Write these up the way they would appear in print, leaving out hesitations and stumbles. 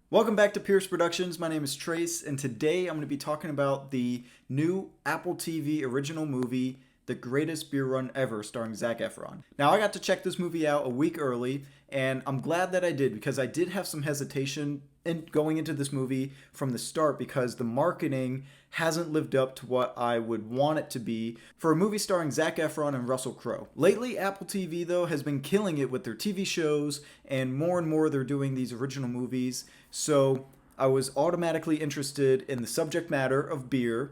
Welcome back to Pierce Productions. My name is Trace, and today I'm going to be talking about the new Apple TV original movie, The Greatest Beer Run Ever, starring Zac Efron. Now, I got to check this movie out a week early, and I'm glad that I did because I did have some hesitation in going into this movie from the start because the marketing hasn't lived up to what I would want it to be for a movie starring Zac Efron and Russell Crowe. Lately, Apple TV, though, has been killing it with their TV shows, and more they're doing these original movies. So I was automatically interested in the subject matter of beer,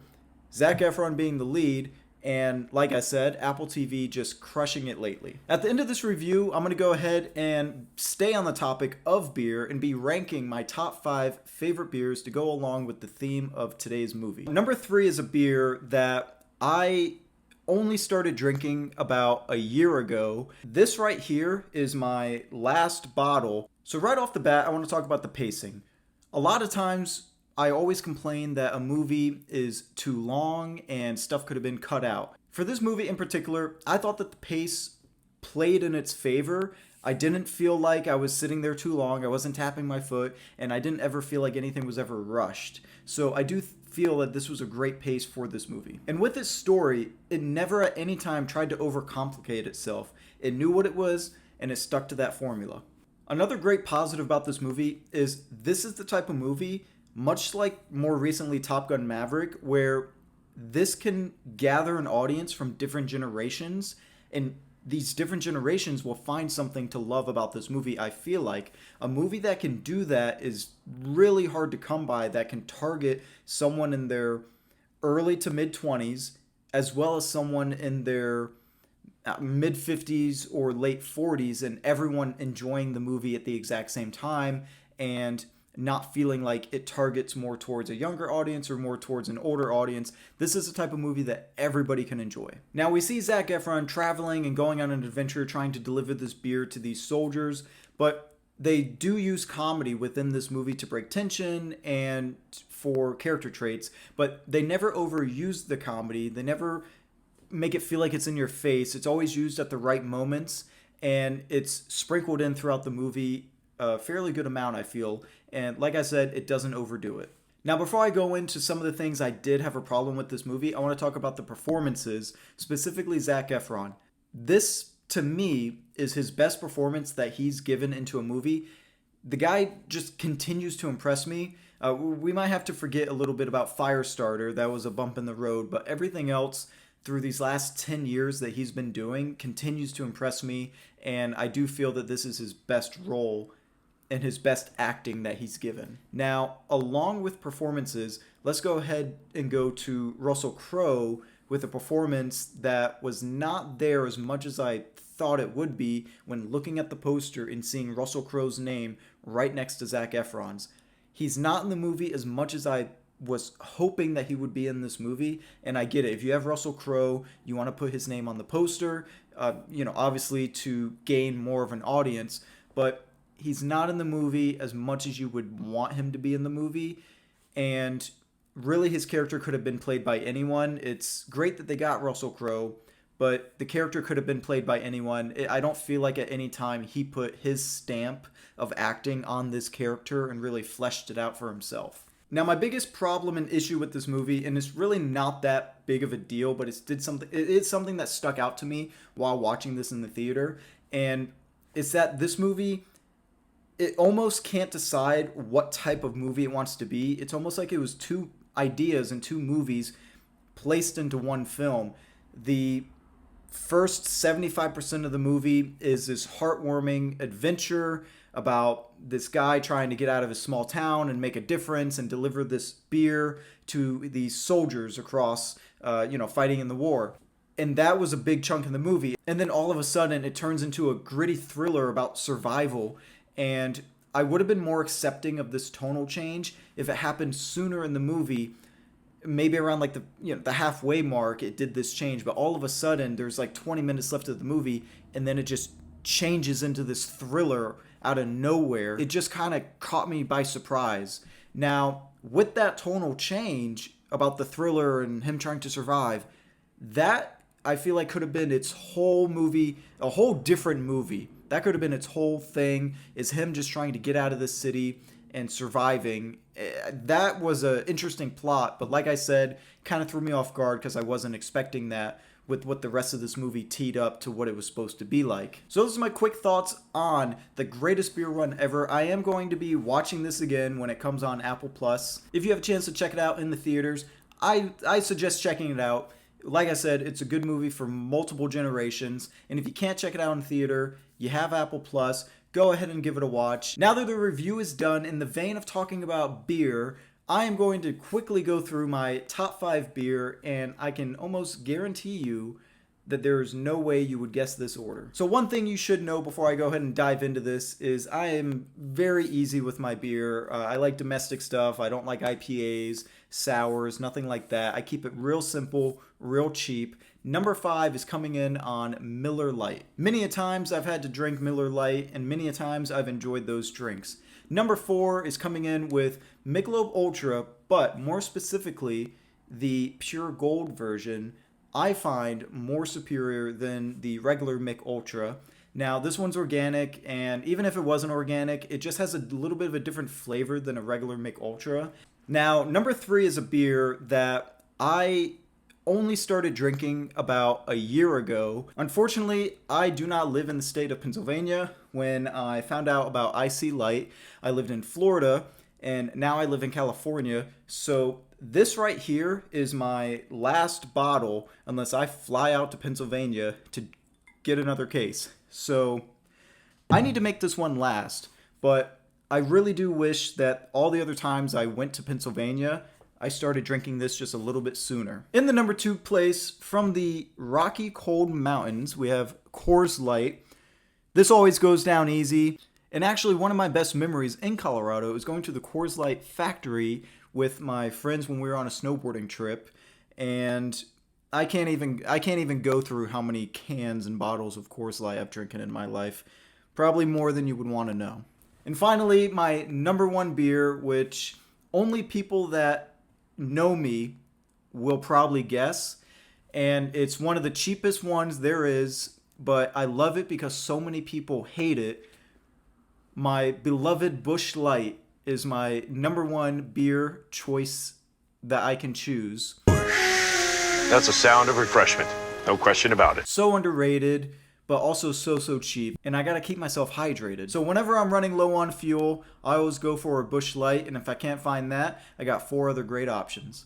Zac Efron being the lead, and like I said, Apple TV just crushing it lately. At the end of this review, I'm going to go ahead and stay on the topic of beer and be ranking my top 5 favorite beers to go along with the theme of today's movie. Number 3 is a beer that I only started drinking about a year ago. This right here is my last bottle. So right off the bat, I want to talk about the pacing. A lot of times, I always complain that a movie is too long and stuff could have been cut out. For this movie in particular, I thought that the pace played in its favor. I didn't feel like I was sitting there too long, I wasn't tapping my foot, and I didn't ever feel like anything was ever rushed. So I do feel that this was a great pace for this movie. And with this story, it never at any time tried to overcomplicate itself. It knew what it was, and it stuck to that formula. Another great positive about this movie is this is the type of movie, much like more recently Top Gun Maverick, where this can gather an audience from different generations, and these different generations will find something to love about this movie. I feel like a movie that can do that is really hard to come by, that can target someone in their early to mid 20s as well as someone in their mid 50s or late 40s, and everyone enjoying the movie at the exact same time and not feeling like it targets more towards a younger audience or more towards an older audience. This is the type of movie that everybody can enjoy. Now, we see Zac Efron traveling and going on an adventure trying to deliver this beer to these soldiers, but they do use comedy within this movie to break tension and for character traits, but they never overuse the comedy. They never make it feel like it's in your face. It's always used at the right moments, and it's sprinkled in throughout the movie a fairly good amount, I feel. And like I said, it doesn't overdo it. Now, before I go into some of the things I did have a problem with this movie, I want to talk about the performances, specifically Zac Efron. This, to me, is his best performance that he's given into a movie. The guy just continues to impress me. We might have to forget a little bit about Firestarter. That was a bump in the road, but everything else through these last 10 years that he's been doing continues to impress me, and I do feel that this is his best role and his best acting that he's given. Now, along with performances, let's go ahead and go to Russell Crowe with a performance that was not there as much as I thought it would be when looking at the poster and seeing Russell Crowe's name right next to Zac Efron's. He's not in the movie as much as I was hoping that he would be in this movie, and I get it. If you have Russell Crowe, you want to put his name on the poster, obviously to gain more of an audience, but he's not in the movie as much as you would want him to be in the movie, and really his character could have been played by anyone. It's great that they got Russell Crowe, but the character could have been played by anyone. I don't feel like at any time he put his stamp of acting on this character and really fleshed it out for himself. Now, my biggest problem and issue with this movie, and it's really not that big of a deal, but it's something that stuck out to me while watching this in the theater, and it's that this movie, it almost can't decide what type of movie it wants to be. It's almost like it was two ideas and two movies placed into one film. The first 75% of the movie is this heartwarming adventure about this guy trying to get out of his small town and make a difference and deliver this beer to these soldiers across, fighting in the war. And that was a big chunk of the movie. And then all of a sudden, it turns into a gritty thriller about survival. And I would have been more accepting of this tonal change if it happened sooner in the movie. Maybe around like the halfway mark, it did this change. But all of a sudden, there's like 20 minutes left of the movie, and then it just changes into this thriller out of nowhere. It just kind of caught me by surprise. Now, with that tonal change about the thriller and him trying to survive, that I feel like could have been its whole movie, a whole different movie. That could have been its whole thing, is him just trying to get out of the city and surviving. That was an interesting plot, but like I said, kind of threw me off guard because I wasn't expecting that with what the rest of this movie teed up to what it was supposed to be like. So those are my quick thoughts on the greatest beer run ever. I am going to be watching this again when it comes on Apple Plus. If you have a chance to check it out in the theaters, I suggest checking it out. Like I said, it's a good movie for multiple generations, and if you can't check it out in theater, you have Apple Plus, go ahead and give it a watch. Now that the review is done, in the vein of talking about beer, I am going to quickly go through my top 5 beer, and I can almost guarantee you that there is no way you would guess this order. So one thing you should know before I go ahead and dive into this is I am very easy with my beer. I like domestic stuff. I don't like IPAs, sours, nothing like that. I keep it real simple, real cheap. Number 5 is coming in on Miller Lite. Many a times I've had to drink Miller Lite, and many a times I've enjoyed those drinks. Number 4 is coming in with Michelob Ultra, but more specifically, the pure gold version I find more superior than the regular Mich Ultra. Now, this one's organic, and even if it wasn't organic, it just has a little bit of a different flavor than a regular Mich Ultra. Now, number 3 is a beer that I only started drinking about a year ago. Unfortunately, I do not live in the state of Pennsylvania. When I found out about IC Light, I lived in Florida, and now I live in California. So this right here is my last bottle unless I fly out to Pennsylvania to get another case. So I need to make this one last, but I really do wish that all the other times I went to Pennsylvania, I started drinking this just a little bit sooner. In the number 2 place, from the Rocky Cold Mountains, we have Coors Light. This always goes down easy. And actually, one of my best memories in Colorado is going to the Coors Light factory with my friends when we were on a snowboarding trip. And I can't even go through how many cans and bottles of Coors Light I've drinking in my life. Probably more than you would want to know. And finally, my number 1 beer, which only people that know me will probably guess. And it's one of the cheapest ones there is, but I love it because so many people hate it. My beloved Busch Light is my number 1 beer choice that I can choose. That's a sound of refreshment. No question about it. So underrated, but also so cheap. And I gotta keep myself hydrated. So whenever I'm running low on fuel, I always go for a Busch Light. And if I can't find that, I got 4 other great options.